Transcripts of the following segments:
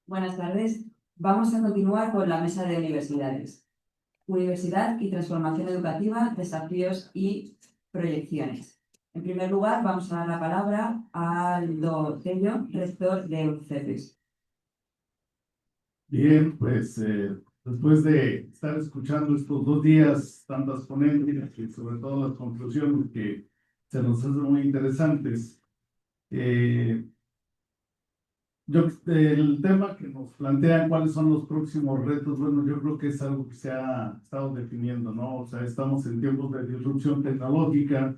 Buenas tardes. Vamos a continuar con la mesa de universidades. Universidad y transformación educativa, desafíos y proyecciones. En primer lugar, vamos a dar la palabra a Aldo Tello, rector de UCEPES. Bien, pues después de estar escuchando estos 2 días tantas ponencias y sobre todo las conclusiones que se nos hacen muy interesantes, eh, el tema que nos plantean cuáles son los próximos retos, bueno, yo creo que es algo que se ha estado definiendo, ¿no? O sea, estamos en tiempos de disrupción tecnológica,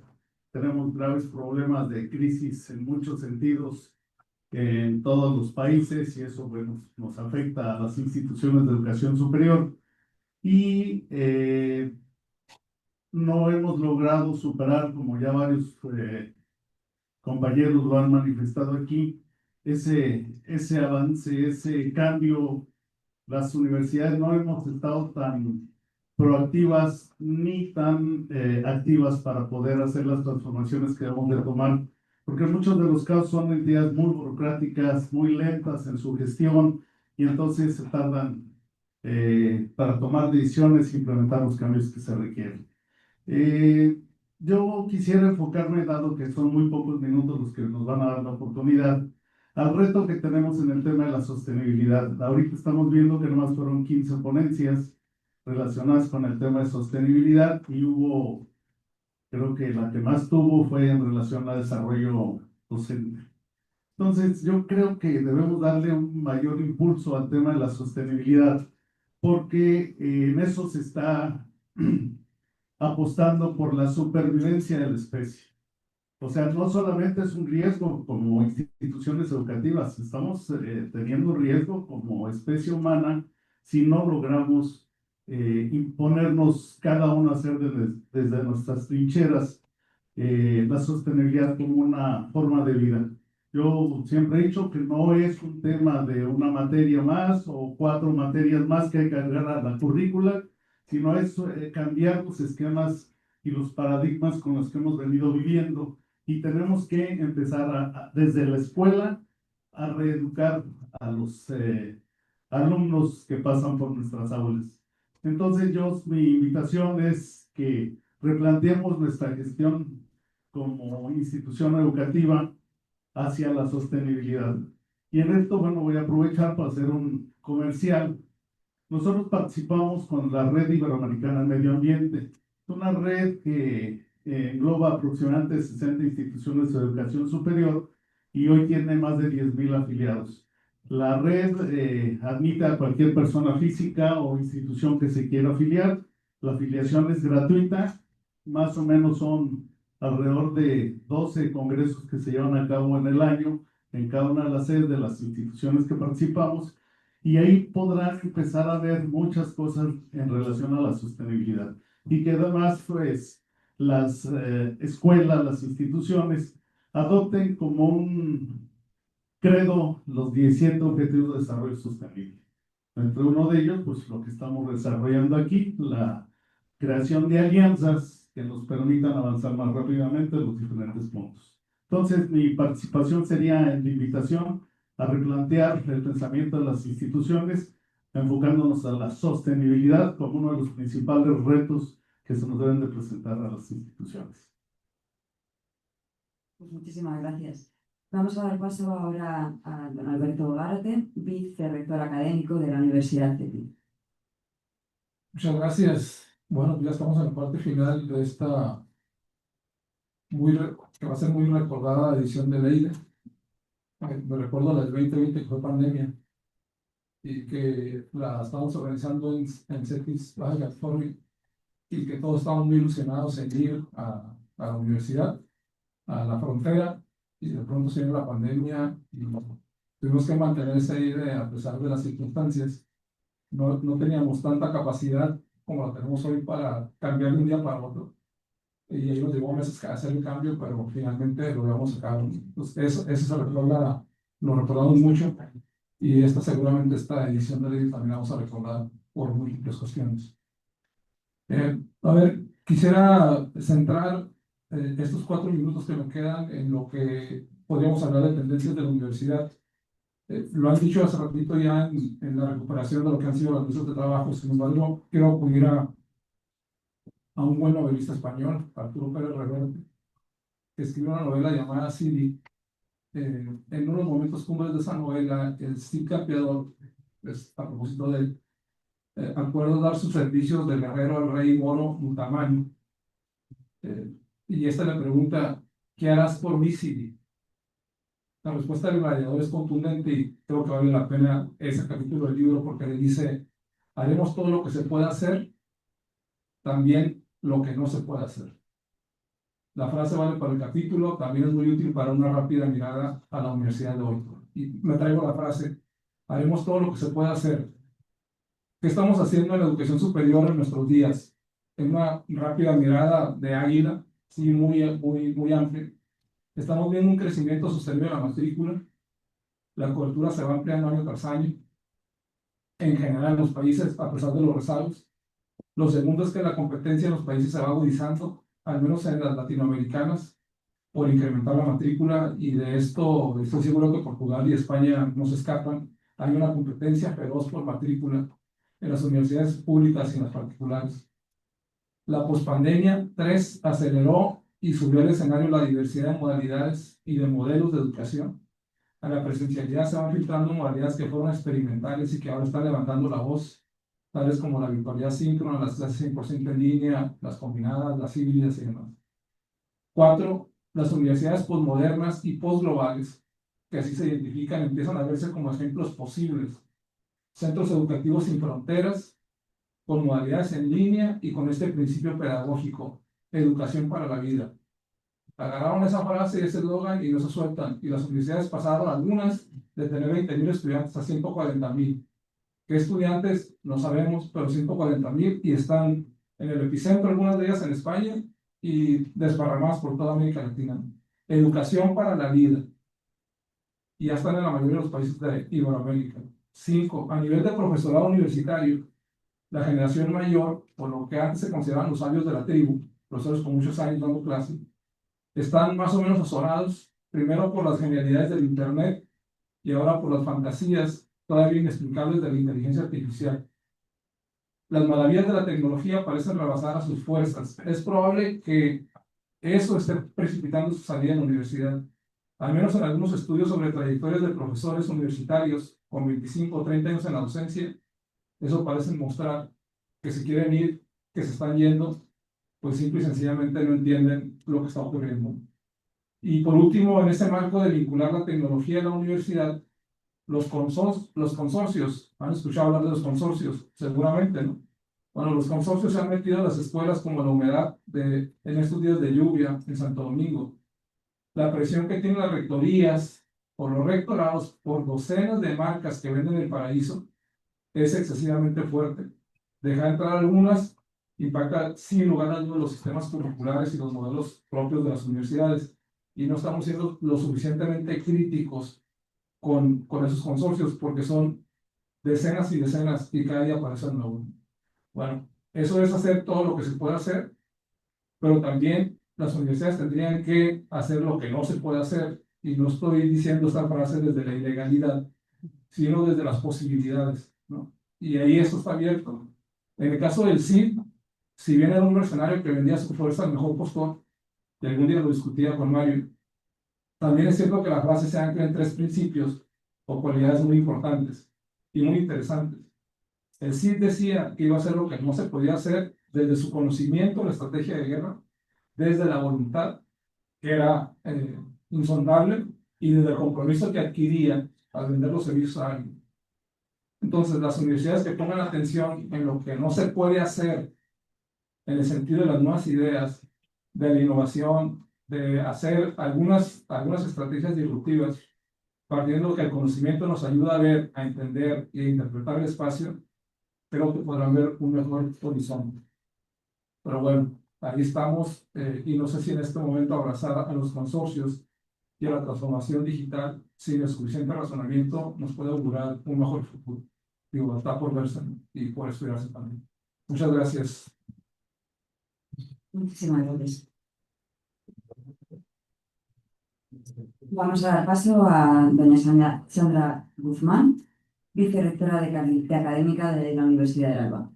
tenemos graves problemas de crisis en muchos sentidos en todos los países y eso, bueno, nos afecta a las instituciones de educación superior y no hemos logrado superar, como ya varios compañeros lo han manifestado aquí, ese avance, ese cambio. Las universidades no hemos estado tan proactivas ni tan activas para poder hacer las transformaciones que debemos de tomar, porque en muchos de los casos son entidades muy burocráticas, muy lentas en su gestión y entonces se tardan para tomar decisiones e implementar los cambios que se requieren. Eh, yo quisiera enfocarme, dado que son muy pocos minutos los que nos van a dar la oportunidad, al reto que tenemos en el tema de la sostenibilidad. Ahorita estamos viendo que nomás fueron 15 ponencias relacionadas con el tema de sostenibilidad y hubo, creo que la que más tuvo fue en relación al desarrollo docente. Entonces, yo creo que debemos darle un mayor impulso al tema de la sostenibilidad, porque en eso se está apostando por la supervivencia de la especie. O sea, no solamente es un riesgo como instituciones educativas, estamos teniendo riesgo como especie humana si no logramos imponernos cada uno a hacer desde nuestras trincheras la sostenibilidad como una forma de vida. Yo siempre he dicho que no es un tema de una materia más o 4 materias más que hay que agregar a la currícula, sino es cambiar los esquemas y los paradigmas con los que hemos venido viviendo y tenemos que empezar desde la escuela a reeducar a los alumnos que pasan por nuestras aulas. Entonces mi invitación es que replanteemos nuestra gestión como institución educativa hacia la sostenibilidad. Y en esto, bueno, voy a aprovechar para hacer un comercial. Nosotros participamos con la Red Iberoamericana de Medio Ambiente, una red que engloba aproximadamente 60 instituciones de educación superior y hoy tiene más de 10,000 afiliados. La red admite a cualquier persona física o institución que se quiera afiliar. La afiliación es gratuita, más o menos son alrededor de 12 congresos que se llevan a cabo en el año en cada una de las sedes de las instituciones que participamos y ahí podrán empezar a ver muchas cosas en relación a la sostenibilidad. Y que además, pues, las escuelas, las instituciones, adopten como un credo los 17 Objetivos de Desarrollo Sostenible. Entre uno de ellos, pues, lo que estamos desarrollando aquí, la creación de alianzas que nos permitan avanzar más rápidamente en los diferentes puntos. Entonces, mi participación sería en la invitación a replantear el pensamiento de las instituciones, enfocándonos a la sostenibilidad como uno de los principales retos que se nos deben de presentar a las instituciones. Pues muchísimas gracias. Vamos a dar paso ahora a don Alberto Gárate, vicerrector académico de la Universidad CETI. Muchas gracias. Bueno, ya estamos en la parte final de esta que va a ser muy recordada edición de Leida. Me recuerdo la del 2020 que fue pandemia y que la estábamos organizando en CETIS Baja California y que todos estábamos muy ilusionados en ir a la universidad, a la frontera, y de pronto se vino la pandemia y tuvimos que mantener esa idea a pesar de las circunstancias. No teníamos tanta capacidad como la tenemos hoy para cambiar de un día para otro. Y ahí nos llevó meses a hacer el cambio, pero finalmente lo logramos sacar. Entonces, eso lo recordamos mucho. Y esta edición de ley también la vamos a recordar por múltiples cuestiones. A ver, quisiera centrar estos 4 minutos que me quedan en lo que podríamos hablar de tendencias de la universidad Lo han dicho hace ratito ya en la recuperación de lo que han sido las mesas de trabajo. Sin embargo, quiero acudir a un buen novelista español, Arturo Pérez Reverte, que escribió una novela llamada City. En unos momentos cumbres de esa novela, el Cid Campeador, a propósito de acuerdo dar sus servicios de guerrero al rey moro Mutamani. Y esta le pregunta, ¿qué harás por mí, Cid? La respuesta del gladiador es contundente y creo que vale la pena ese capítulo del libro porque le dice, haremos todo lo que se pueda hacer, también lo que no se puede hacer. La frase vale para el capítulo, también es muy útil para una rápida mirada a la universidad de hoy. Y me traigo la frase, haremos todo lo que se pueda hacer. ¿Qué estamos haciendo en la educación superior en nuestros días? En una rápida mirada de águila, sí, muy amplia. Estamos viendo un crecimiento sostenible de la matrícula. La cobertura se va ampliando año tras año. En general, en los países, a pesar de los rezagos. Lo segundo es que la competencia en los países se va agudizando, al menos en las latinoamericanas, por incrementar la matrícula. Y de esto estoy seguro que Portugal y España no se escapan. Hay una competencia feroz por matrícula en las universidades públicas y en las particulares. La pospandemia 3 aceleró y subió al escenario la diversidad de modalidades y de modelos de educación. A la presencialidad se van filtrando modalidades que fueron experimentales y que ahora están levantando la voz, tales como la virtualidad síncrona, las clases 100% en línea, las combinadas, las híbridas y demás. 4. Las universidades posmodernas y posglobales, que así se identifican, empiezan a verse como ejemplos posibles. Centros educativos sin fronteras, con modalidades en línea y con este principio pedagógico, educación para la vida. Agarraron esa frase y ese eslogan y no se sueltan. Y las universidades pasaron algunas de tener 20,000 estudiantes a 140,000. ¿Qué estudiantes? No sabemos, pero 140,000 y están en el epicentro, algunas de ellas en España y desparramadas por toda América Latina. Educación para la vida. Y ya están en la mayoría de los países de Iberoamérica. 5. A nivel de profesorado universitario, la generación mayor, por lo que antes se consideraban los sabios de la tribu, profesores con muchos años dando clase, están más o menos azorados, primero por las genialidades del Internet y ahora por las fantasías todavía inexplicables de la inteligencia artificial. Las maravillas de la tecnología parecen rebasar a sus fuerzas. Es probable que eso esté precipitando su salida en la universidad. Al menos en algunos estudios sobre trayectorias de profesores universitarios con 25 o 30 años en la docencia, eso parece mostrar que se quieren ir, que se están yendo, pues simple y sencillamente no entienden lo que está ocurriendo. Y por último, en ese marco de vincular la tecnología a la universidad, los consorcios, ¿han escuchado hablar de los consorcios? Seguramente, ¿no? Bueno, los consorcios se han metido en las escuelas como la humedad en estos días de lluvia en Santo Domingo. La presión que tienen las rectorías por los rectorados, por docenas de marcas que venden el paraíso, es excesivamente fuerte. Dejar entrar algunas impacta sin lugar a dudas los sistemas curriculares y los modelos propios de las universidades. Y no estamos siendo lo suficientemente críticos con esos consorcios porque son decenas y decenas y cada día aparecen nuevos. Bueno, eso es hacer todo lo que se puede hacer, pero también las universidades tendrían que hacer lo que no se puede hacer. Y no estoy diciendo esta frase desde la ilegalidad, sino desde las posibilidades, ¿no? Y ahí esto está abierto. En el caso del CID, si bien era un mercenario que vendía su fuerza al mejor postor, y algún día lo discutía con Mario, también es cierto que la frase se ancla en 3 principios o cualidades muy importantes y muy interesantes. El CID decía que iba a hacer lo que no se podía hacer desde su conocimiento, la estrategia de guerra, desde la voluntad, que era insondable, y desde el compromiso que adquiría al vender los servicios a alguien. Entonces, las universidades que pongan atención en lo que no se puede hacer en el sentido de las nuevas ideas, de la innovación, de hacer algunas estrategias disruptivas, partiendo de que el conocimiento nos ayuda a ver, a entender y a interpretar el espacio, creo que podrán ver un mejor horizonte. Pero bueno, ahí estamos y no sé si en este momento abrazar a los consorcios y a la transformación digital, sin el suficiente razonamiento, nos puede augurar un mejor futuro. Digo, está por verse y por estudiarse también. Muchas gracias. Muchísimas gracias. Vamos a dar paso a doña Sandra Guzmán, vicerrectora de académica de la Universidad de Alba.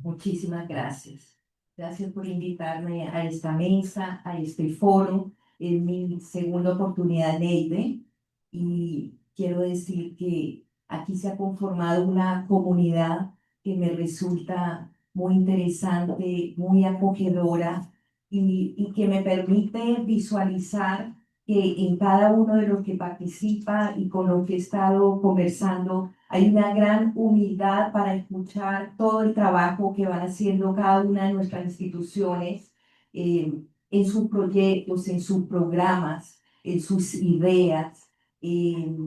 Muchísimas gracias. Gracias por invitarme a esta mesa, a este foro. Es mi segunda oportunidad en EIDE y quiero decir que aquí se ha conformado una comunidad que me resulta muy interesante, muy acogedora y que me permite visualizar que en cada uno de los que participa y con los que he estado conversando hay una gran humildad para escuchar todo el trabajo que van haciendo cada una de nuestras instituciones en sus proyectos, en sus programas, en sus ideas. eh,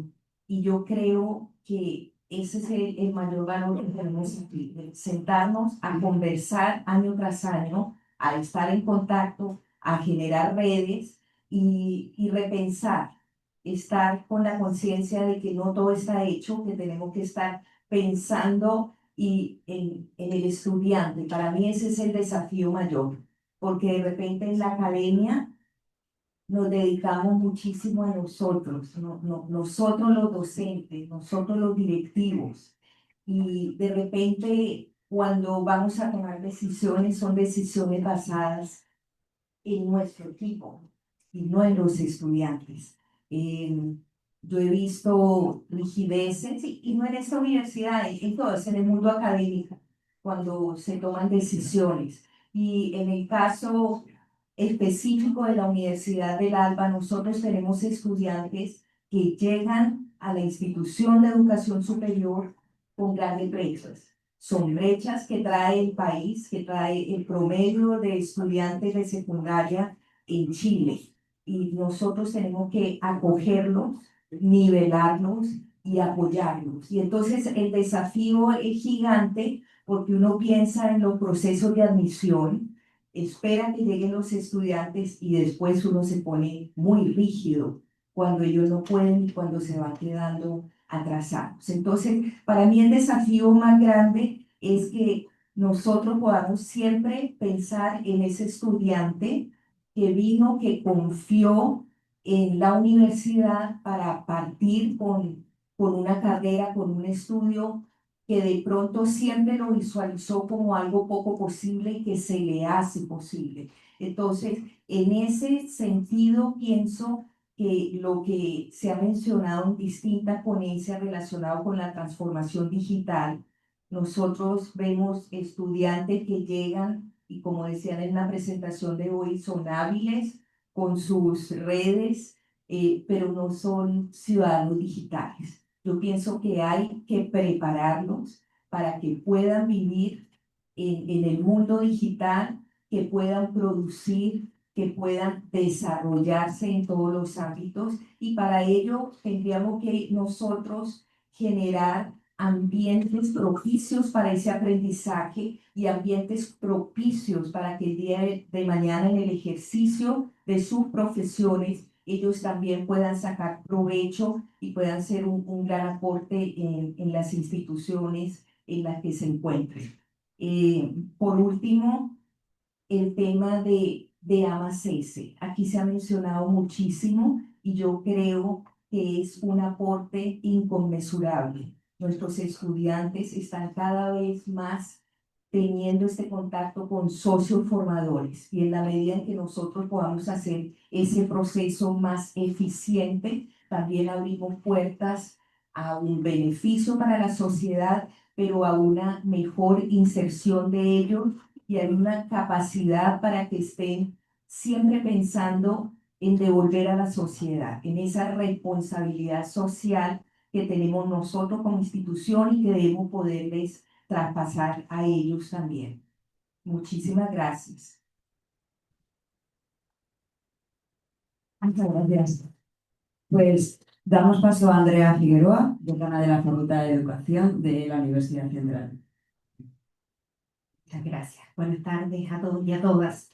y yo creo que ese es el mayor valor que tenemos aquí, de sentarnos a conversar año tras año, a estar en contacto, a generar redes y repensar, estar con la conciencia de que no todo está hecho, que tenemos que estar pensando en el estudiante. Para mí ese es el desafío mayor, porque de repente en la academia nos dedicamos muchísimo a nosotros, nosotros los docentes, nosotros los directivos, y de repente cuando vamos a tomar decisiones son decisiones basadas en nuestro equipo y no en los estudiantes. Eh, yo he visto rigideces, y no en esta universidad, en todas, en el mundo académico, cuando se toman decisiones. Y en el caso específico de la Universidad del Alba, nosotros tenemos estudiantes que llegan a la institución de educación superior con grandes brechas. Son brechas que trae el país, que trae el promedio de estudiantes de secundaria en Chile. Y nosotros tenemos que acogerlos, nivelarlos y apoyarlos. Y entonces el desafío es gigante porque uno piensa en los procesos de admisión, espera que lleguen los estudiantes y después uno se pone muy rígido cuando ellos no pueden y cuando se van quedando atrasados. Entonces, para mí el desafío más grande es que nosotros podamos siempre pensar en ese estudiante que vino, que confió en la universidad para partir con una carrera, con un estudio que de pronto siempre lo visualizó como algo poco posible y que se le hace posible. Entonces, en ese sentido, pienso que lo que se ha mencionado en distintas ponencias relacionado con la transformación digital, nosotros vemos estudiantes que llegan y como decían en la presentación de hoy, son hábiles con sus redes, pero no son ciudadanos digitales. Yo pienso que hay que prepararlos para que puedan vivir en el mundo digital, que puedan producir, que puedan desarrollarse en todos los ámbitos, y para ello tendríamos que nosotros generar ambientes propicios para ese aprendizaje y ambientes propicios para que el día de mañana en el ejercicio de sus profesiones ellos también puedan sacar provecho y puedan ser un gran aporte en las instituciones en las que se encuentren. Por último, el tema de AMACESE. Aquí se ha mencionado muchísimo y yo creo que es un aporte inconmensurable. Nuestros estudiantes están cada vez más teniendo este contacto con socios formadores, y en la medida en que nosotros podamos hacer ese proceso más eficiente, también abrimos puertas a un beneficio para la sociedad, pero a una mejor inserción de ellos y hay una capacidad para que estén siempre pensando en devolver a la sociedad, en esa responsabilidad social que tenemos nosotros como institución y que debemos poderles traspasar a ellos también. Muchísimas gracias. Muchas gracias. Pues damos paso a Andrea Figueroa, decana de la Facultad de Educación de la Universidad Central. Muchas gracias. Buenas tardes a todos y a todas.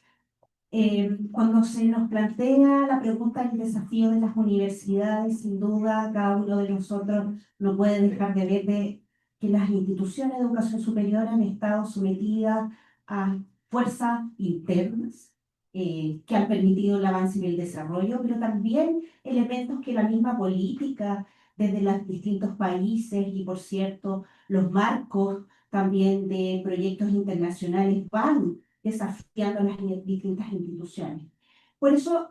Cuando se nos plantea la pregunta del desafío de las universidades, sin duda cada uno de nosotros no puede dejar de ver que las instituciones de educación superior han estado sometidas a fuerzas internas que han permitido el avance y el desarrollo, pero también elementos que la misma política desde los distintos países y, por cierto, los marcos también de proyectos internacionales van desafiando a las distintas instituciones. Por eso,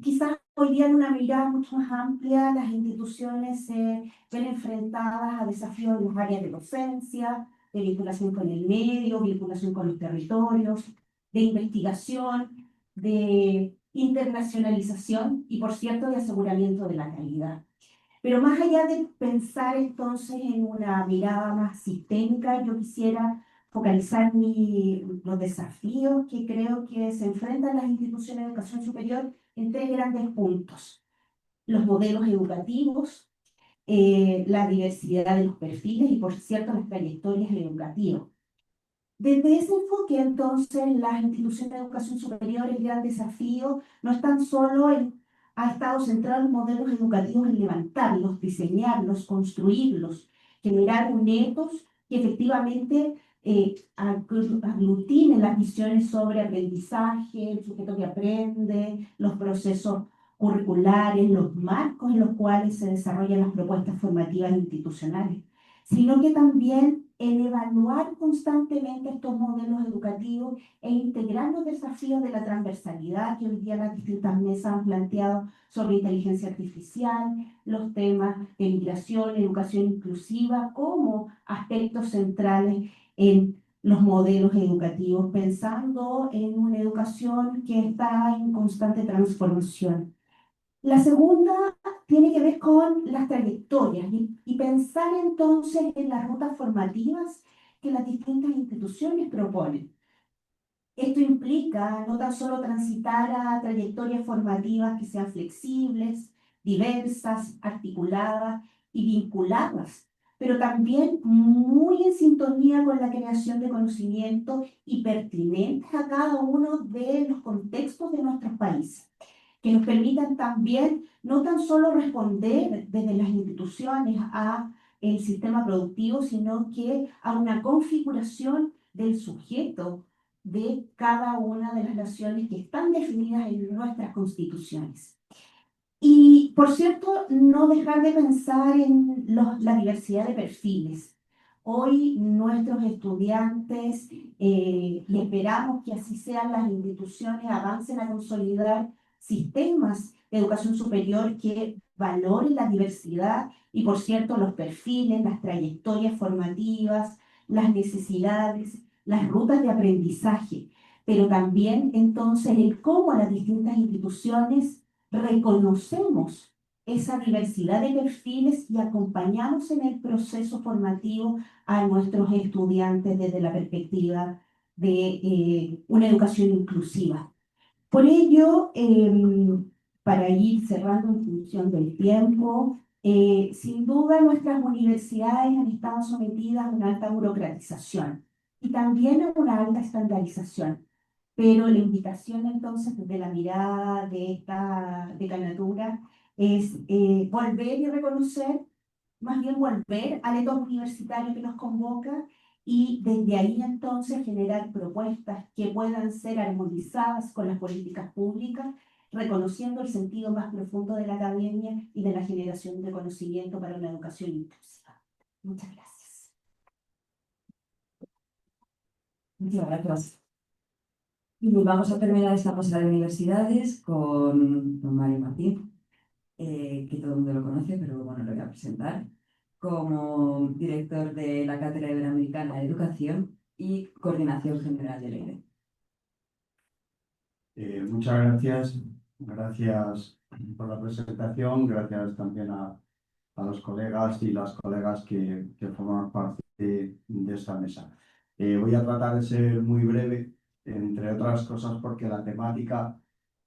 quizás hoy día en una mirada mucho más amplia, las instituciones se ven enfrentadas a desafíos en las áreas de docencia, de vinculación con el medio, vinculación con los territorios, de investigación, de internacionalización y, por cierto, de aseguramiento de la calidad. Pero más allá de pensar entonces en una mirada más sistémica, yo quisiera focalizar los desafíos que creo que se enfrentan las instituciones de educación superior en tres grandes puntos: los modelos educativos, la diversidad de los perfiles y, por cierto, las trayectorias educativas. Desde ese enfoque, entonces, las instituciones de educación superior, el gran desafío no es tan solo ha estado centrado en modelos educativos, en levantarlos, diseñarlos, construirlos, generar un ethos que efectivamente aglutine las visiones sobre aprendizaje, el sujeto que aprende, los procesos curriculares, los marcos en los cuales se desarrollan las propuestas formativas institucionales, sino que también en evaluar constantemente estos modelos educativos e integrar los desafíos de la transversalidad que hoy día las distintas mesas han planteado sobre inteligencia artificial, los temas de migración, educación inclusiva, como aspectos centrales en los modelos educativos, pensando en una educación que está en constante transformación. La segunda tiene que ver con las trayectorias y pensar entonces en las rutas formativas que las distintas instituciones proponen. Esto implica no tan solo transitar a trayectorias formativas que sean flexibles, diversas, articuladas y vinculadas, pero también muy en sintonía con la creación de conocimiento y pertinentes a cada uno de los contextos de nuestros países, que nos permitan también no tan solo responder desde las instituciones a el sistema productivo, sino que a una configuración del sujeto de cada una de las naciones que están definidas en nuestras constituciones. Y, por cierto, no dejar de pensar en la diversidad de perfiles. Hoy nuestros estudiantes, y esperamos que así sean las instituciones, avancen a consolidar sistemas de educación superior que valoren la diversidad y, por cierto, los perfiles, las trayectorias formativas, las necesidades, las rutas de aprendizaje, pero también entonces el cómo las distintas instituciones reconocemos esa diversidad de perfiles y acompañamos en el proceso formativo a nuestros estudiantes desde la perspectiva de una educación inclusiva. Por ello, para ir cerrando en función del tiempo, sin duda nuestras universidades han estado sometidas a una alta burocratización y también a una alta estandarización. Pero la invitación entonces desde la mirada de esta decanatura es volver y reconocer, más bien volver al ethos universitario que nos convoca y desde ahí entonces generar propuestas que puedan ser armonizadas con las políticas públicas, reconociendo el sentido más profundo de la academia y de la generación de conocimiento para una educación inclusiva. Muchas gracias. Muchas gracias. Y vamos a terminar esta pasada de universidades con don Mario Martín, que todo el mundo lo conoce, pero bueno, lo voy a presentar como director de la Cátedra Iberoamericana de Educación y Coordinación General del EIDE. Muchas gracias. Gracias por la presentación. Gracias también a los colegas y las colegas que forman parte de esta mesa. Voy a tratar de ser muy breve, entre otras cosas porque la temática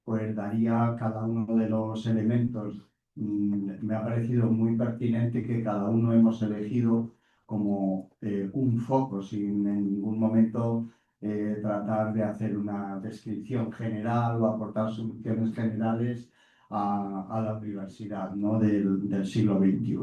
pues daría cada uno de los elementos. Me ha parecido muy pertinente que cada uno hemos elegido como un foco, sin en ningún momento tratar de hacer una descripción general o aportar soluciones generales a la universidad, ¿no? del siglo XXI.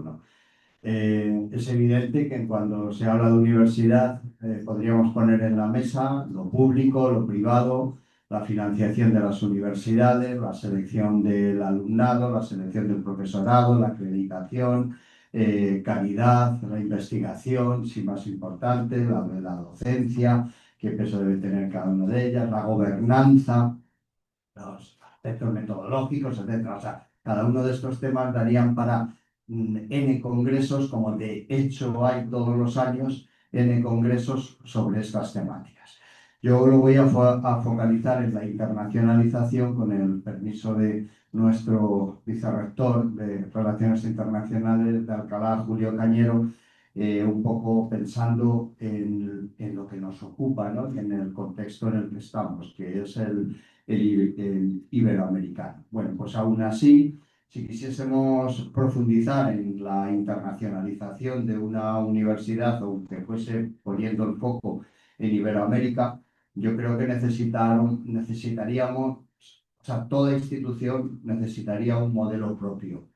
Es evidente que cuando se habla de universidad podríamos poner en la mesa lo público, lo privado, la financiación de las universidades, la selección del alumnado, la selección del profesorado, la acreditación, calidad, la investigación, si más importante, la docencia, qué peso debe tener cada una de ellas, la gobernanza, los aspectos metodológicos, etcétera. O sea, cada uno de estos temas darían para N congresos, como de hecho hay todos los años N congresos sobre estas temáticas. Yo lo voy a focalizar en la internacionalización con el permiso de nuestro vicerrector de Relaciones Internacionales de Alcalá, Julio Cañero, un poco pensando en lo que nos ocupa, ¿no? Y en el contexto en el que estamos, que es el iberoamericano. Bueno, pues aún así, si quisiésemos profundizar en la internacionalización de una universidad, aunque fuese poniendo el foco en Iberoamérica, yo creo que necesitaríamos, o sea, toda institución necesitaría un modelo propio.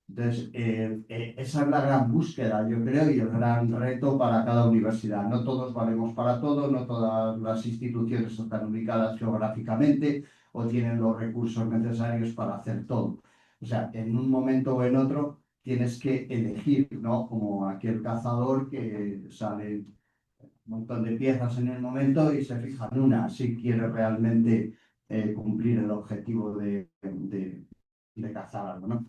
Entonces, esa es la gran búsqueda, yo creo, y el gran reto para cada universidad. No todos valemos para todo, no todas las instituciones están ubicadas geográficamente o tienen los recursos necesarios para hacer todo. O sea, en un momento o en otro tienes que elegir, ¿no? Como aquel cazador que sale un montón de piezas en el momento y se fija en una, si quiere realmente cumplir el objetivo de cazar algo, ¿no?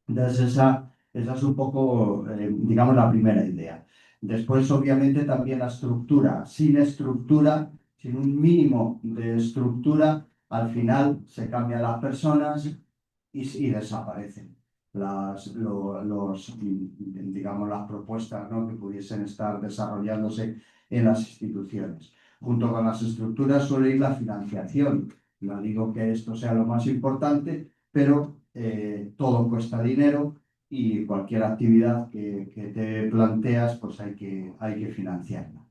Entonces, esa es un poco, digamos, la primera idea. Después, obviamente, también la estructura. Sin estructura, sin un mínimo de estructura, al final se cambian las personas y desaparecen digamos, las propuestas, ¿no? Que pudiesen estar desarrollándose en las instituciones. Junto con las estructuras suele ir la financiación. No digo que esto sea lo más importante, pero todo cuesta dinero y cualquier actividad que te planteas, pues hay que financiarla.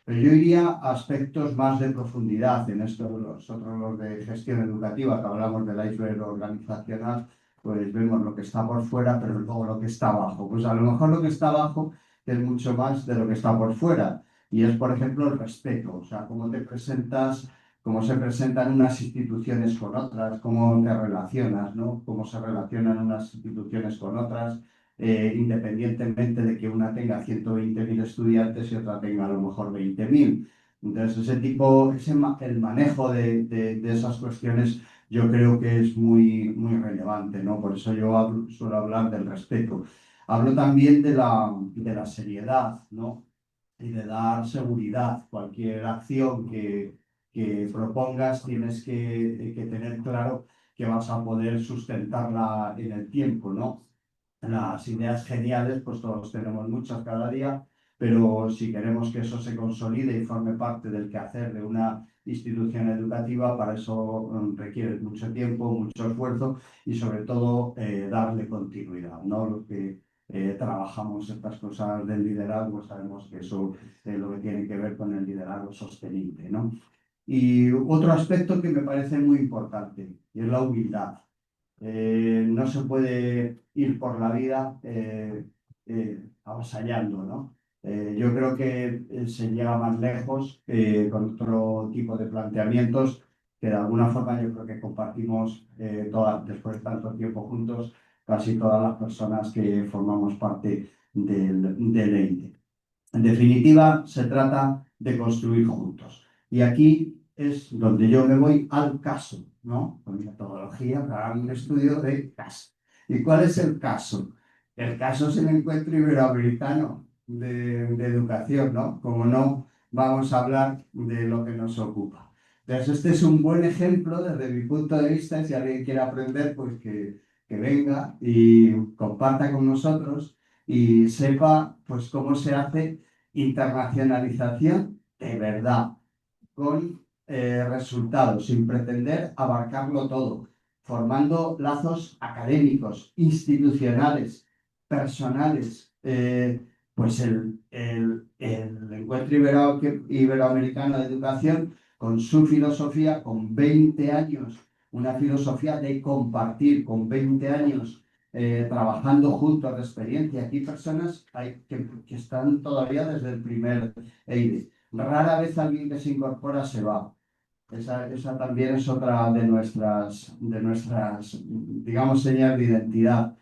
Pero yo iría a aspectos más de profundidad en esto, nosotros los de gestión educativa, que hablamos del iceberg organizacional, pues vemos lo que está por fuera, pero luego lo que está abajo. Pues a lo mejor lo que está abajo es mucho más de lo que está por fuera. Y es, por ejemplo, el respeto, o sea, cómo te presentas, cómo se presentan unas instituciones con otras, cómo te relacionas, ¿no? Cómo se relacionan unas instituciones con otras, independientemente de que una tenga 120.000 estudiantes y otra tenga a lo mejor 20.000. Entonces, el manejo de esas cuestiones yo creo que es muy, muy relevante, ¿no? Por eso yo suelo hablar del respeto. Hablo también de la seriedad, ¿no? Y de dar seguridad. Cualquier acción que propongas tienes que tener claro que vas a poder sustentarla en el tiempo, ¿no? Las ideas geniales, pues todos tenemos muchas cada día, pero si queremos que eso se consolide y forme parte del quehacer de una institución educativa, para eso requiere mucho tiempo, mucho esfuerzo y sobre todo darle continuidad, ¿no? Los que trabajamos estas cosas del liderazgo sabemos que eso es lo que tiene que ver con el liderazgo sostenible, ¿no? Y otro aspecto que me parece muy importante y es la humildad. No se puede ir por la vida avasallando, ¿no? Yo creo que se llega más lejos con otro tipo de planteamientos que de alguna forma yo creo que compartimos después de tanto tiempo juntos, casi todas las personas que formamos parte del EITE. En definitiva, se trata de construir juntos. Y aquí es donde yo me voy al caso, ¿no? Con metodología para un estudio de caso. ¿Y cuál es el caso? El caso es el encuentro iberoamericano de educación, ¿no? Como no, vamos a hablar de lo que nos ocupa. Entonces, este es un buen ejemplo desde mi punto de vista. Si alguien quiere aprender, pues que venga y comparta con nosotros y sepa pues cómo se hace internacionalización de verdad, con resultados, sin pretender abarcarlo todo, formando lazos académicos, institucionales, personales. Pues el Encuentro Iberoamericano de Educación, con su filosofía, con 20 años, una filosofía de compartir, con 20 años trabajando juntos de experiencia. Aquí personas que están todavía desde el primer EIDE. Rara vez alguien que se incorpora se va. Esa también es otra de nuestras, digamos, señas de identidad.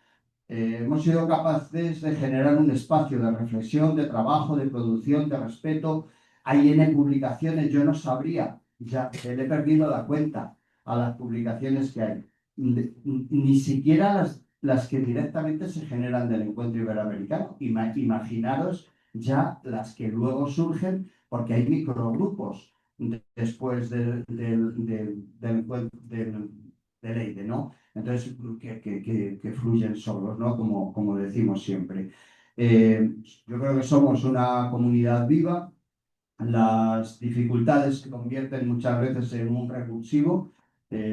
Hemos sido capaces de generar un espacio de reflexión, de trabajo, de producción, de respeto. Hay N publicaciones, yo no sabría, ya le he perdido la cuenta a las publicaciones que hay. Ni siquiera las que directamente se generan del encuentro iberoamericano. Imaginaros ya las que luego surgen, porque hay microgrupos después del EIDE, ¿no? Entonces, que fluyen solos, ¿no? Como decimos siempre. Yo creo que somos una comunidad viva. Las dificultades se convierten muchas veces en un recursivo.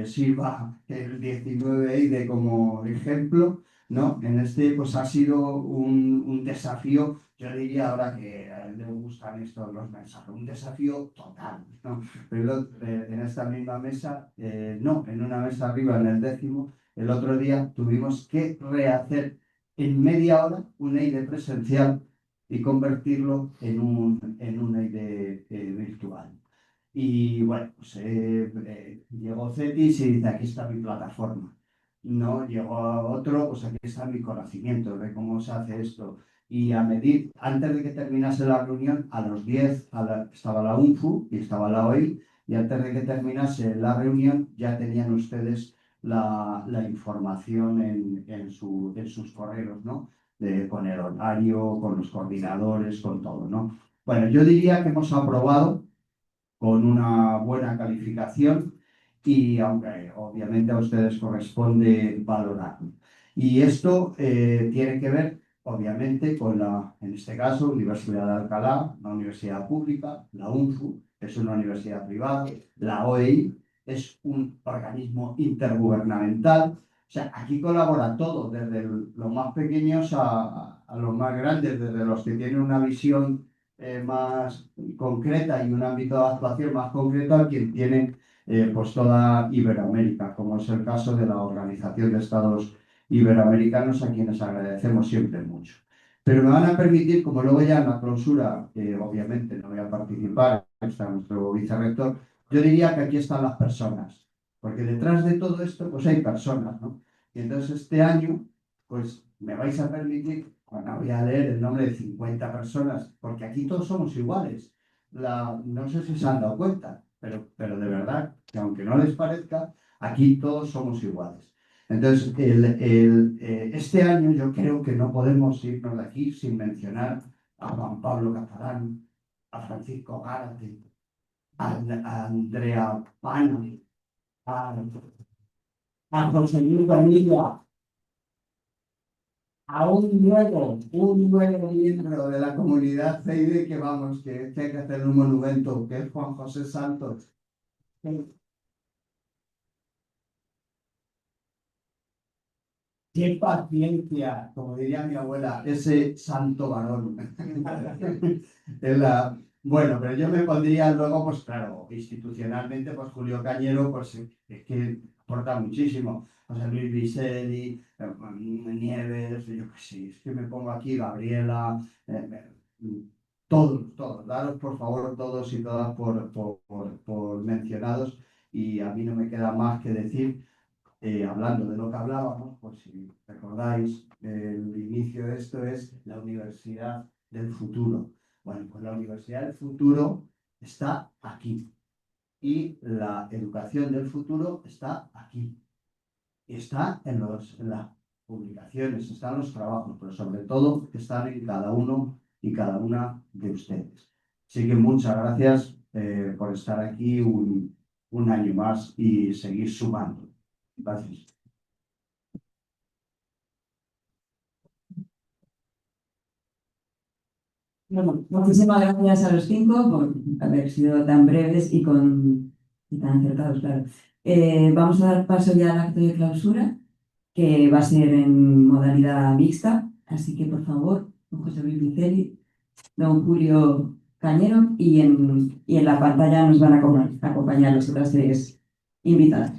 Sirva el 19 EIDE como ejemplo, ¿no? En este, pues ha sido un desafío, yo diría ahora que a él le gustan estos los mensajes, un desafío total, ¿no? Pero en esta misma mesa, no, en una mesa arriba, en el 10º, el otro día tuvimos que rehacer en media hora un EIDE presencial y convertirlo en un EIDE virtual. Y bueno, pues llegó Cetis y dice, aquí está mi plataforma. No, llegó a otro, pues aquí está mi conocimiento de cómo se hace esto. Y antes de que terminase la reunión, a los 10 estaba la UNFU y estaba la OI, y antes de que terminase la reunión ya tenían ustedes la información en sus correos, ¿no? Con el horario, con los coordinadores, con todo, ¿no? Bueno, yo diría que hemos aprobado con una buena calificación y aunque obviamente a ustedes corresponde valorarlo. Y esto tiene que ver, obviamente, con en este caso, Universidad de Alcalá, una universidad pública, la UNFU es una universidad privada, la OEI es un organismo intergubernamental. O sea, aquí colabora todo, desde los más pequeños a los más grandes, desde los que tienen una visión más concreta y un ámbito de actuación más concreto a quien tiene pues toda Iberoamérica, como es el caso de la Organización de Estados Iberoamericanos, a quienes agradecemos siempre mucho. Pero me van a permitir, como luego ya en la clausura, obviamente no voy a participar, está nuestro vicerrector, yo diría que aquí están las personas, porque detrás de todo esto pues hay personas, ¿no? Y entonces este año, pues me vais a permitir, bueno, voy a leer el nombre de 50 personas, porque aquí todos somos iguales. No sé si se han dado cuenta, pero de verdad, que aunque no les parezca, aquí todos somos iguales. Entonces, este año yo creo que no podemos irnos de aquí sin mencionar a Juan Pablo Catalán, a Francisco Gárate, a Andrea Pana, a José Luis Vanilla, a un nuevo miembro de la comunidad CEIDE que vamos, que hay que hacer un monumento, que es Juan José Santos. ¡Qué paciencia! Como diría mi abuela, ese santo varón. Bueno, pero yo me pondría luego, pues claro, institucionalmente, pues Julio Cañero, pues es que aporta muchísimo. José Luis Viceri, Nieves, yo qué sé, es que me pongo aquí, Gabriela, todos, daros por favor todos y todas por mencionados, y a mí no me queda más que decir. Hablando de lo que hablábamos, pues si recordáis, el inicio de esto es la Universidad del Futuro. Bueno, pues la Universidad del Futuro está aquí y la educación del futuro está aquí. Y está en las publicaciones, están en los trabajos, pero sobre todo están en cada uno y cada una de ustedes. Así que muchas gracias por estar aquí un año más y seguir sumando. Gracias. Bueno, muchísimas gracias a los 5 por haber sido tan breves y tan acertados, claro. Vamos a dar paso ya al acto de clausura, que va a ser en modalidad mixta, así que por favor, don José Luis Viceri, don Julio Cañero, y en la pantalla nos van a acompañar los otros 3 invitados.